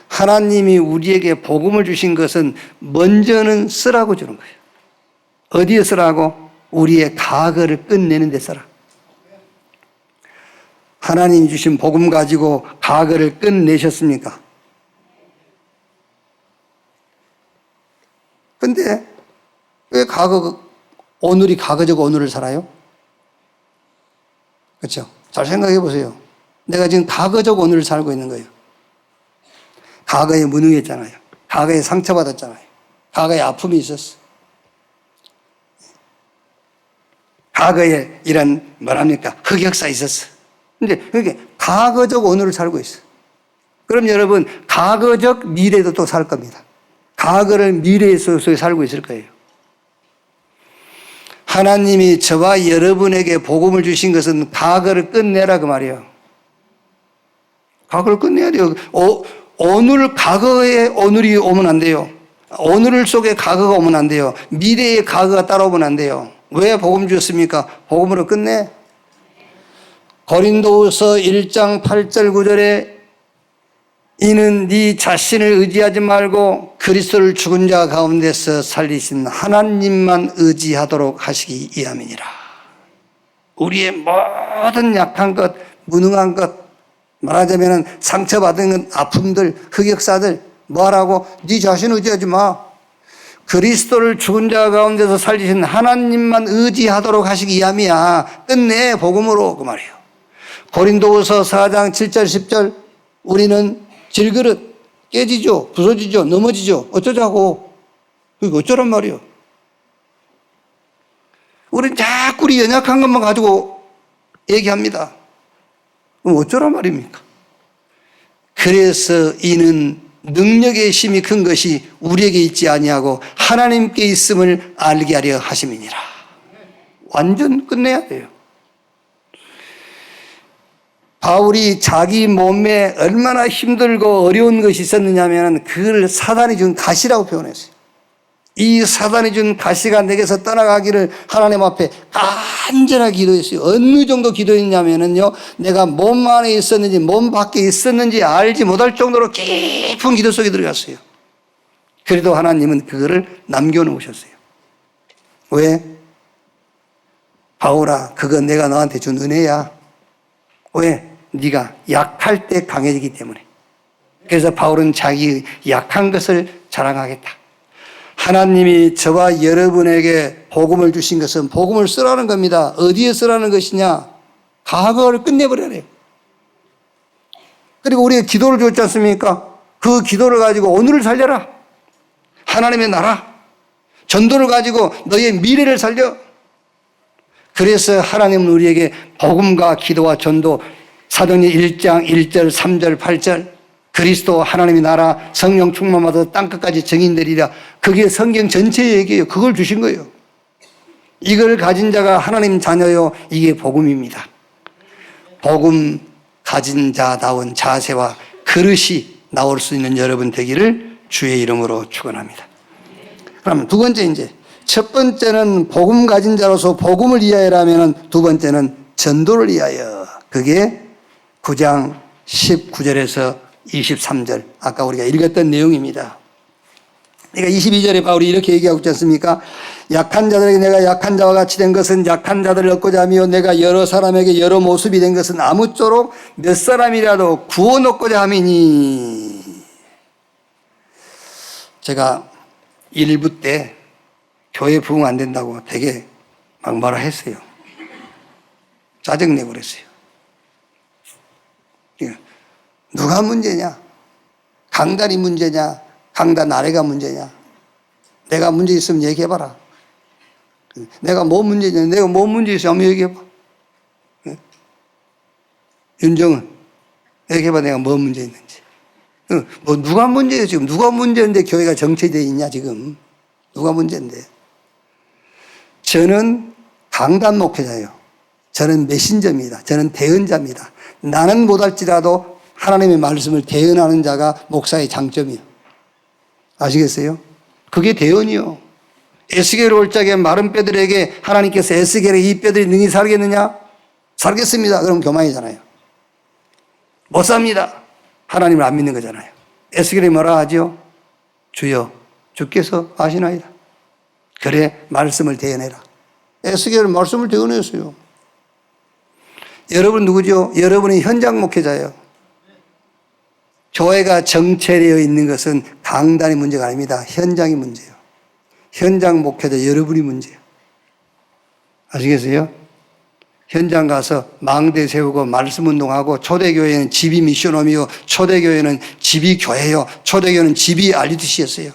하나님이 우리에게 복음을 주신 것은 먼저는 쓰라고 주는 거예요. 어디에 쓰라고? 우리의 과거를 끝내는 데 쓰라. 하나님이 주신 복음 가지고 과거를 끝내셨습니까? 근데 왜 오늘이 과거적 오늘을 살아요? 그렇죠? 잘 생각해 보세요. 내가 지금 과거적 오늘을 살고 있는 거예요. 과거에 무능했잖아요. 과거에 상처받았잖아요. 과거에 아픔이 있었어. 과거에 이런 뭐랍니까? 흑역사 있었어. 근데 그게 과거적 오늘을 살고 있어. 그럼 여러분 과거적 미래도 또 살 겁니다. 과거를 미래에 살고 있을 거예요. 하나님이 저와 여러분에게 복음을 주신 것은 과거를 끝내라 그 말이에요. 과거를 끝내야 돼요. 오늘 과거에 오늘이 오면 안 돼요. 오늘 속에 과거가 오면 안 돼요. 미래의 과거가 따라오면 안 돼요. 왜 복음 주셨습니까? 복음으로 끝내. 고린도후서 1장 8절 9절에 이는 네 자신을 의지하지 말고 그리스도를 죽은 자 가운데서 살리신 하나님만 의지하도록 하시기 위함이니라. 우리의 모든 약한 것, 무능한 것, 말하자면 상처받은 아픔들, 흑역사들 뭐하라고? 네 자신 의지하지 마. 그리스도를 죽은 자 가운데서 살리신 하나님만 의지하도록 하시기 위함이야. 끝내 복음으로 그 말이에요. 고린도후서 4장 7절 10절 우리는 질그릇 깨지죠. 부서지죠. 넘어지죠. 어쩌자고. 그게 어쩌란 말이에요. 우리는 자꾸 우리 연약한 것만 가지고 얘기합니다. 그럼 어쩌란 말입니까? 그래서 이는 능력의 힘이 큰 것이 우리에게 있지 아니하고 하나님께 있음을 알게 하려 하심이니라. 완전 끝내야 돼요. 바울이 자기 몸에 얼마나 힘들고 어려운 것이 있었느냐 하면 그걸 사단이 준 가시라고 표현했어요. 이 사단이 준 가시가 내게서 떠나가기를 하나님 앞에 간절하게 기도했어요. 어느 정도 기도했냐면요, 내가 몸 안에 있었는지 몸 밖에 있었는지 알지 못할 정도로 깊은 기도 속에 들어갔어요. 그래도 하나님은 그거를 남겨놓으셨어요. 왜? 바울아, 그건 내가 너한테 준 은혜야. 왜? 네가 약할 때 강해지기 때문에. 그래서 바울은 자기 약한 것을 자랑하겠다. 하나님이 저와 여러분에게 복음을 주신 것은 복음을 쓰라는 겁니다. 어디에 쓰라는 것이냐? 과거를 끝내버려야 돼요. 그리고 우리가 기도를 줬지 않습니까? 그 기도를 가지고 오늘을 살려라. 하나님의 나라. 전도를 가지고 너의 미래를 살려. 그래서 하나님은 우리에게 복음과 기도와 전도, 사도행전 1장 1절 3절 8절 그리스도 하나님의 나라 성령 충만받아 땅끝까지 증인되리라. 그게 성경 전체의 얘기예요. 그걸 주신 거예요. 이걸 가진 자가 하나님 자녀요. 이게 복음입니다. 복음 가진 자다운 자세와 그릇이 나올 수 있는 여러분 되기를 주의 이름으로 축원합니다. 그럼 두 번째, 이제 첫 번째는 복음 가진 자로서 복음을 위하여라면 두 번째는 전도를 위하여. 그게 9장 19절에서 23절 아까 우리가 읽었던 내용입니다. 그러니까 22절에 바울이 이렇게 얘기하고 있지 않습니까? 약한 자들에게 내가 약한 자와 같이 된 것은 약한 자들을 얻고자 하며 내가 여러 사람에게 여러 모습이 된 것은 아무쪼록 몇 사람이라도 구원 얻고자 함이니. 제가 일부 때 교회 부흥 안 된다고 되게 막 뭐라 했어요. 짜증내고 그랬어요. 누가 문제냐? 강단이 문제냐? 강단 아래가 문제냐? 내가 문제 있으면 얘기해봐라. 내가 뭐 문제냐? 내가 뭐 문제 있으면 한번 얘기해봐. 윤정은 얘기해봐. 내가 뭐 문제 있는지. 뭐 누가 문제예요 지금? 누가 문제인데 교회가 정체되어 있냐 지금? 누가 문제인데? 저는 강단 목회자예요. 저는 메신저입니다. 저는 대언자입니다. 나는 못할지라도 하나님의 말씀을 대언하는 자가 목사의 장점이에요. 아시겠어요? 그게 대언이요. 에스겔 올 적에 마른 뼈들에게 하나님께서 에스겔의 이 뼈들이 능히 살겠느냐? 살겠습니다. 그럼 교만이잖아요. 못 삽니다. 하나님을 안 믿는 거잖아요. 에스겔이 뭐라 하죠? 주여 주께서 아시나이다. 그래 말씀을 대언해라. 에스겔은 말씀을 대언했어요. 여러분 누구죠? 여러분이 현장 목회자예요. 교회가 정체되어 있는 것은 강단의 문제가 아닙니다. 현장이 문제예요. 현장 목회자 여러분이 문제예요. 아시겠어요? 현장 가서 망대 세우고 말씀 운동하고 초대교회는 집이 미션홈이요. 초대교회는 집이 교회요. 초대교회는 집이 RUTC였어요.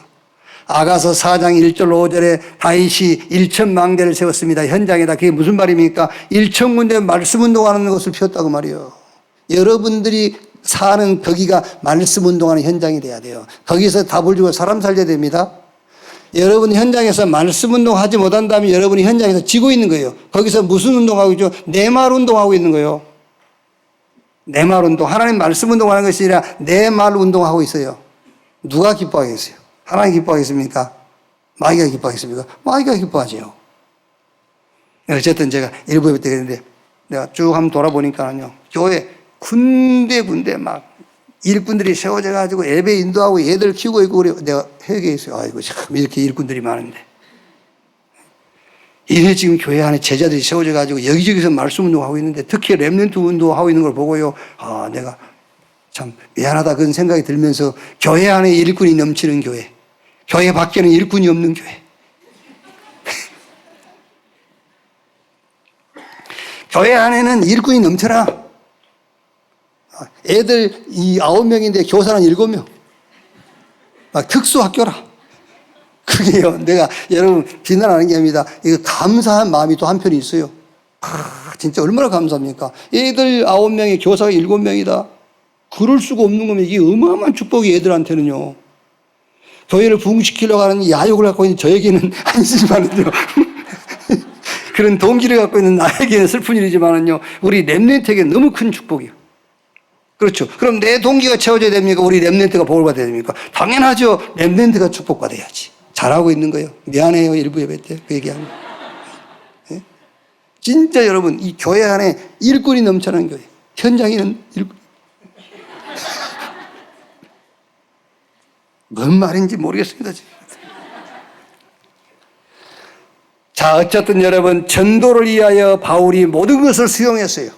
아가서 4장 1절 5절에 다윗이 1,000망대를 세웠습니다. 현장에다. 그게 무슨 말입니까? 1,000군데 말씀 운동하는 것을 피웠다고 말이에요. 여러분들이 사는 거기가 말씀 운동하는 현장이 돼야 돼요. 거기서 답을 주고 사람 살려야 됩니다. 여러분 현장에서 말씀 운동하지 못한다면 여러분이 현장에서 지고 있는 거예요. 거기서 무슨 운동하고 있죠? 내 말 운동하고 있는 거예요. 내 말 운동. 하나님 말씀 운동하는 것이 아니라 내 말 운동하고 있어요. 누가 기뻐하겠어요? 하나님 기뻐하겠습니까? 마귀가 기뻐하겠습니까? 마귀가 기뻐하죠. 어쨌든 제가 일부에 때 그랬는데 내가 쭉 한번 돌아보니까요. 교회 군데 막 일꾼들이 세워져 가지고 예배 인도하고 애들 키우고 있고 그래. 내가 회개했어요. 아이고 참 이렇게 일꾼들이 많은데. 이래 지금 교회 안에 제자들이 세워져 가지고 여기저기서 말씀 운동하고 있는데 특히 렘넌트 운동하고 있는 걸 보고요. 아 내가 참 미안하다 그런 생각이 들면서 교회 안에 일꾼이 넘치는 교회. 교회 밖에는 일꾼이 없는 교회. 교회 안에는 일꾼이 넘쳐나. 애들 9명인데 교사는 7명. 막 특수학교라. 그게요. 내가 여러분 비난하는 게 아닙니다. 이거 감사한 마음이 또 한편이 있어요. 진짜 얼마나 감사합니까? 애들 9명에 교사가 7명이다. 그럴 수가 없는 거면 이게 어마어마한 축복이 애들한테는요. 교회를 부흥시키려고 하는 야욕을 갖고 있는 저에게는 한심하는요. 그런 동기를 갖고 있는 나에게는 슬픈 일이지만은요. 우리 렘넌트에게 너무 큰 축복이에요. 그렇죠. 그럼 내 동기가 채워져야 됩니까? 우리 렘넌트가 복을 받아야 됩니까? 당연하죠. 렘넌트가 축복받아야지. 잘하고 있는 거예요. 미안해요. 일부 예배 때 그 얘기하면. 네? 진짜 여러분 이 교회 안에 일꾼이 넘쳐나는 교회. 현장에는 일꾼. 뭔 말인지 모르겠습니다. 지금. 자, 어쨌든 여러분 전도를 위하여 바울이 모든 것을 수용했어요.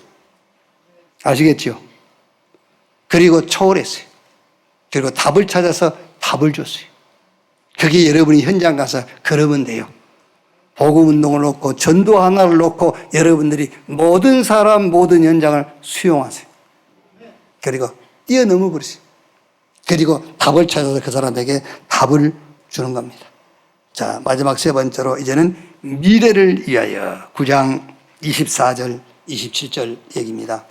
아시겠죠? 그리고 초월했어요. 그리고 답을 찾아서 답을 줬어요. 그게 여러분이 현장 가서 그러면 돼요. 복음 운동을 놓고 전도 하나를 놓고 여러분들이 모든 사람 모든 현장을 수용하세요. 그리고 뛰어넘어 버리세요. 그리고 답을 찾아서 그 사람에게 답을 주는 겁니다. 자, 마지막 세 번째로 이제는 미래를 위하여 9장 24절 27절 얘기입니다.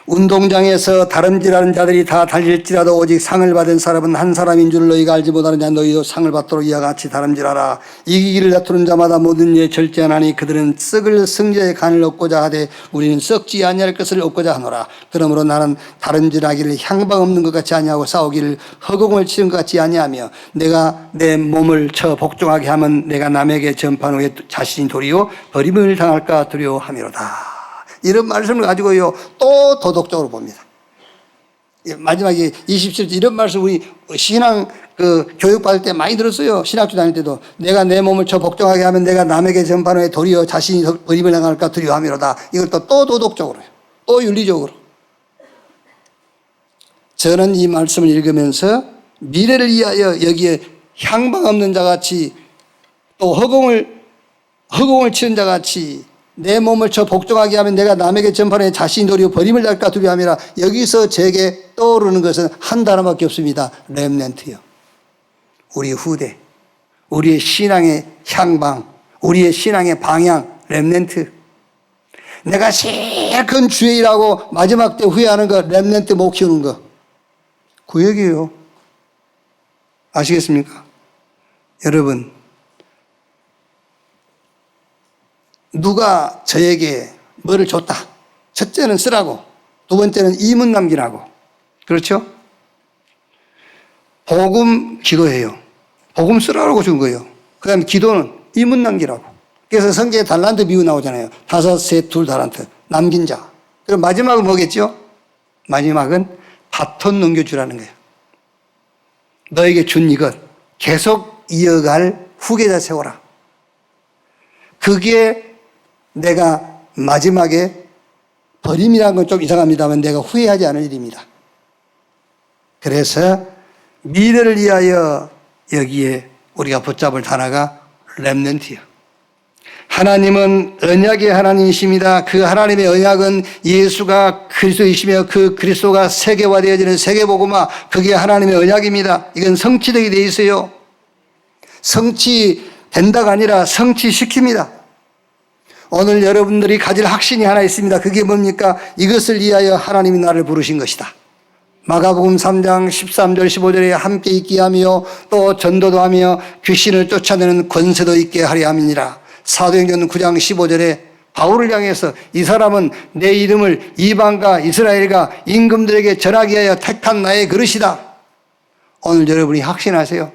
운동장에서 다름질하는 자들이 다 달릴지라도 오직 상을 받은 사람은 한 사람인 줄 너희가 알지 못하느냐. 너희도 상을 받도록 이와 같이 다름질하라. 이기기를 다투는 자마다 모든 일에 절제하나니 그들은 썩을 성자의 간을 얻고자 하되 우리는 썩지 아니할 것을 얻고자 하노라. 그러므로 나는 다름질하기를 향방 없는 것 같이 아니하고 싸우기를 허공을 치는 것 같이 아니하며 내가 내 몸을 쳐 복종하게 하면 내가 남에게 전판 후에 자신이 도리어 버림을 당할까 두려워함이로다. 이런 말씀을 가지고요, 또 도덕적으로 봅니다. 마지막에 27절 이런 말씀 우리 신앙 교육받을 때 많이 들었어요. 신학교 다닐 때도. 내가 내 몸을 쳐 복종하게 하면 내가 남에게 전파노에 도리어 자신이 버림을 당할까 두려워함이로다. 이걸 또 도덕적으로 해요. 또 윤리적으로. 저는 이 말씀을 읽으면서 미래를 위하여 여기에 향방 없는 자같이 또 허공을 치는 자같이 내 몸을 저 복종하게 하면 내가 남에게 전파해 자신이 도리어 버림을 당할까 두려워함이라. 여기서 제게 떠오르는 것은 한 단어밖에 없습니다. 렘넌트요. 우리 후대, 우리의 신앙의 향방, 우리의 신앙의 방향, 렘넌트. 내가 제일 큰 주의 일하고 마지막 때 후회하는 거, 렘넌트 못 키우는 거. 구역이에요. 아시겠습니까? 여러분, 누가 저에게 뭐를 줬다. 첫째는 쓰라고, 두 번째는 이문 남기라고. 그렇죠? 복음 기도해요. 복음 쓰라고 준 거예요. 그 다음에 기도는 이문 남기라고. 그래서 성경에 달란트 비유 나오잖아요. 5, 셋, 2 달란트. 남긴 자. 그럼 마지막은 뭐겠죠? 마지막은 바톤 넘겨주라는 거예요. 너에게 준 이것 계속 이어갈 후계자 세워라. 그게 내가 마지막에 버림이라는 건 좀 이상합니다만 내가 후회하지 않을 일입니다. 그래서 미래를 위하여 여기에 우리가 붙잡을 단어가 렘넌트요. 하나님은 언약의 하나님이십니다. 그 하나님의 언약은 예수가 그리스도이시며 그 그리스도가 세계화되어지는 세계복음화, 그게 하나님의 언약입니다. 이건 성취되게 돼 있어요. 성취된다가 아니라 성취시킵니다. 오늘 여러분들이 가질 확신이 하나 있습니다. 그게 뭡니까? 이것을 위하여 하나님이 나를 부르신 것이다. 마가복음 3장 13절 15절에 함께 있게 하며 또 전도도 하며 귀신을 쫓아내는 권세도 있게 하려 함이니라. 사도행전 9장 15절에 바울을 향해서 이 사람은 내 이름을 이방과 이스라엘과 임금들에게 전하기 위하여 택한 나의 그릇이다. 오늘 여러분이 확신하세요.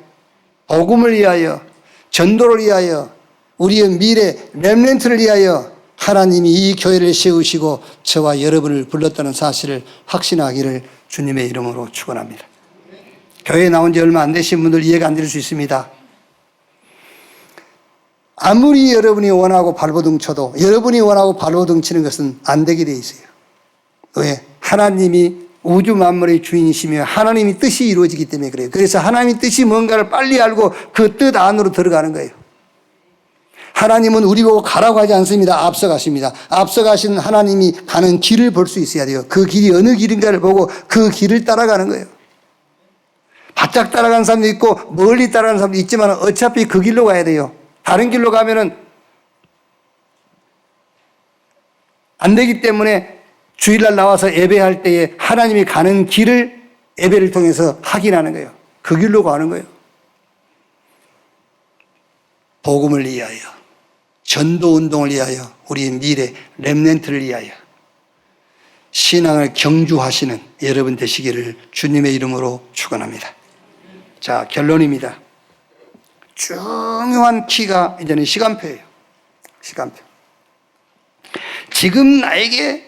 복음을 위하여, 전도를 위하여, 우리의 미래 렘넌트를 위하여 하나님이 이 교회를 세우시고 저와 여러분을 불렀다는 사실을 확신하기를 주님의 이름으로 축원합니다. 교회에 나온 지 얼마 안 되신 분들 이해가 안 될 수 있습니다. 아무리 여러분이 원하고 발버둥 쳐도 여러분이 원하고 발버둥 치는 것은 안 되게 돼 있어요. 왜? 하나님이 우주 만물의 주인이시며 하나님의 뜻이 이루어지기 때문에 그래요. 그래서 하나님의 뜻이 뭔가를 빨리 알고 그 뜻 안으로 들어가는 거예요. 하나님은 우리 보고 가라고 하지 않습니다. 앞서가십니다. 앞서가신 하나님이 가는 길을 볼 수 있어야 돼요. 그 길이 어느 길인가를 보고 그 길을 따라가는 거예요. 바짝 따라가는 사람도 있고 멀리 따라가는 사람도 있지만 어차피 그 길로 가야 돼요. 다른 길로 가면은 안 되기 때문에 주일날 나와서 예배할 때에 하나님이 가는 길을 예배를 통해서 확인하는 거예요. 그 길로 가는 거예요. 복음을 위하여, 전도운동을 위하여, 우리의 미래 렘넌트를 위하여 신앙을 경주하시는 여러분 되시기를 주님의 이름으로 축원합니다. 자, 결론입니다. 중요한 키가 이제는 시간표예요. 시간표. 지금 나에게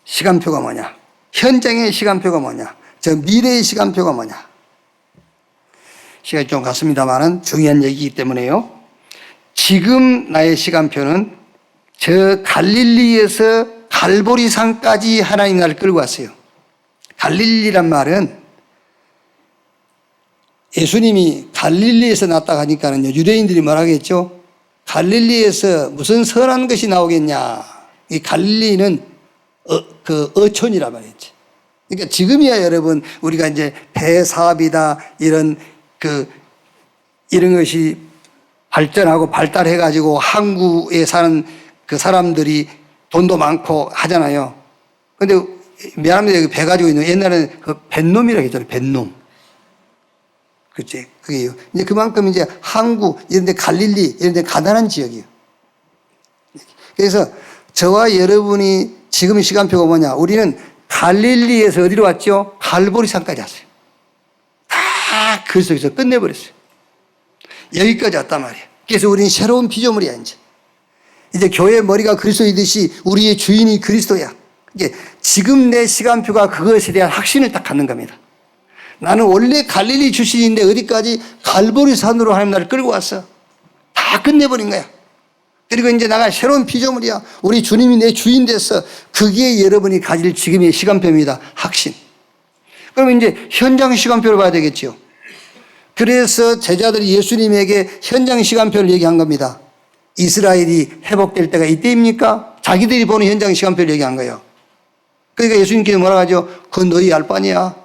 시간표가 뭐냐? 현장의 시간표가 뭐냐? 저 미래의 시간표가 뭐냐? 시간이 좀 갔습니다만은 중요한 얘기이기 때문에요. 지금 나의 시간표는 저 갈릴리에서 갈보리산까지 하나님 나를 끌고 왔어요. 갈릴리란 말은 예수님이 갈릴리에서 났다 하니까는 유대인들이 뭐라겠죠? 갈릴리에서 무슨 선한 것이 나오겠냐? 이 갈릴리는 어촌이란 말이지. 그러니까 지금이야 여러분 우리가 이제 배사업이다 이런 것이 발전하고 발달해가지고 항구에 사는 그 사람들이 돈도 많고 하잖아요. 근데 미안합니다. 배 가지고 있는 옛날에는 그 뱃놈이라고 했잖아요. 뱃놈. 그치? 그게요. 이제 그만큼 이제 항구, 이런 데 갈릴리, 이런 데 가난한 지역이에요. 그래서 저와 여러분이 지금의 시간표가 뭐냐? 우리는 갈릴리에서 어디로 왔죠? 갈보리산까지 왔어요. 다 그 속에서 끝내버렸어요. 여기까지 왔단 말이에요. 그래서 우리는 새로운 피조물이야, 이제. 이제 교회의 머리가 그리스도이듯이 우리의 주인이 그리스도야. 이게 지금 내 시간표가 그것에 대한 확신을 딱 갖는 겁니다. 나는 원래 갈릴리 출신인데 어디까지 갈보리산으로 하나님 나를 끌고 왔어. 다 끝내버린 거야. 그리고 이제 나가 새로운 피조물이야. 우리 주님이 내 주인 됐어. 그게 여러분이 가질 지금의 시간표입니다. 확신. 그럼 이제 현장 시간표를 봐야 되겠죠. 그래서 제자들이 예수님에게 현장 시간표를 얘기한 겁니다. 이스라엘이 회복될 때가 이때입니까? 자기들이 보는 현장 시간표를 얘기한 거예요. 그러니까 예수님께서 뭐라고 하죠? 그건 너희 알 바니야.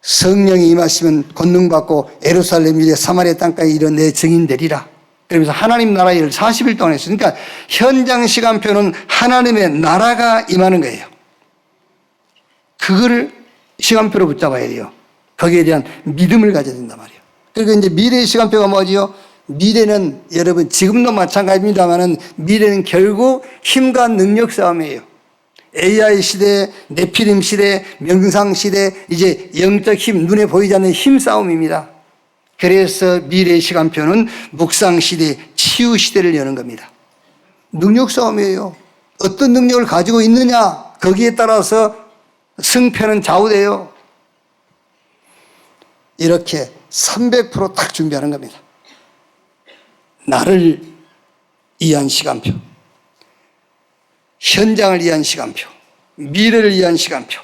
성령이 임하시면 권능받고 예루살렘 이래 사마리아 땅까지 이르러 내 증인 되리라. 그러면서 하나님 나라 일을 40일 동안 했어요. 그러니까 현장 시간표는 하나님의 나라가 임하는 거예요. 그거를 시간표로 붙잡아야 돼요. 거기에 대한 믿음을 가져야 된단 말이에요. 그리고 이제 미래의 시간표가 뭐지요? 미래는 여러분 지금도 마찬가지입니다만은 미래는 결국 힘과 능력 싸움이에요. AI 시대, 네피림 시대, 명상 시대, 이제 영적 힘, 눈에 보이지 않는 힘 싸움입니다. 그래서 미래의 시간표는 묵상 시대, 치유 시대를 여는 겁니다. 능력 싸움이에요. 어떤 능력을 가지고 있느냐, 거기에 따라서 승패는 좌우돼요. 이렇게 300% 준비하는 겁니다. 나를 위한 시간표, 현장을 위한 시간표, 미래를 위한 시간표.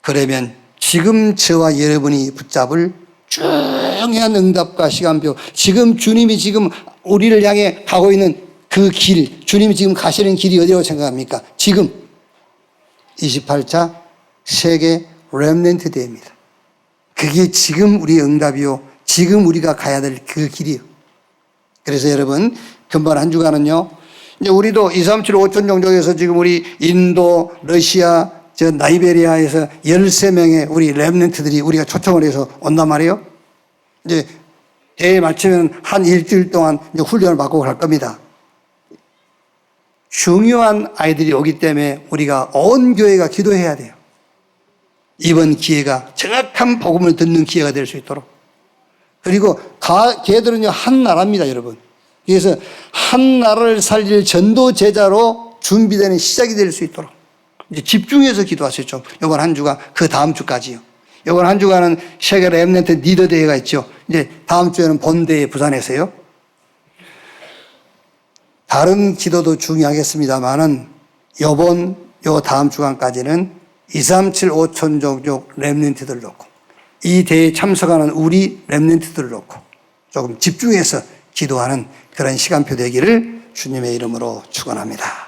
그러면 지금 저와 여러분이 붙잡을 중요한 응답과 시간표, 지금 주님이 지금 우리를 향해 가고 있는 그 길, 주님이 지금 가시는 길이 어디라고 생각합니까? 지금 28차 세계 렘넌트 대회입니다. 그게 지금 우리의 응답이요, 지금 우리가 가야 될 그 길이요. 그래서 여러분, 금방 한 주간은요, 이제 우리도 237 5천 종족에서 지금 우리 인도, 러시아, 나이베리아에서 13명의 우리 렘넌트들이 우리가 초청을 해서 온단 말이에요. 이제 대회 마치면 한 일주일 동안 이제 훈련을 받고 갈 겁니다. 중요한 아이들이 오기 때문에 우리가 온 교회가 기도해야 돼요. 이번 기회가 정확한 복음을 듣는 기회가 될 수 있도록. 그리고 걔들은요, 한 나라입니다, 여러분. 그래서 한 나라를 살릴 전도 제자로 준비되는 시작이 될 수 있도록 이제 집중해서 기도하세요. 좀 이번 한 주가 그 다음 주까지요. 이번 한 주간은 세계 렘넌트 리더 대회가 있죠. 이제 다음 주에는 본대회 부산에서요. 다른 기도도 중요하겠습니다만은 요 다음 주간까지는 237 5천 종족 렘넌트들을 놓고 이 대회에 참석하는 우리 렘넌트들을 놓고 조금 집중해서 기도하는 그런 시간표 되기를 주님의 이름으로 축원합니다.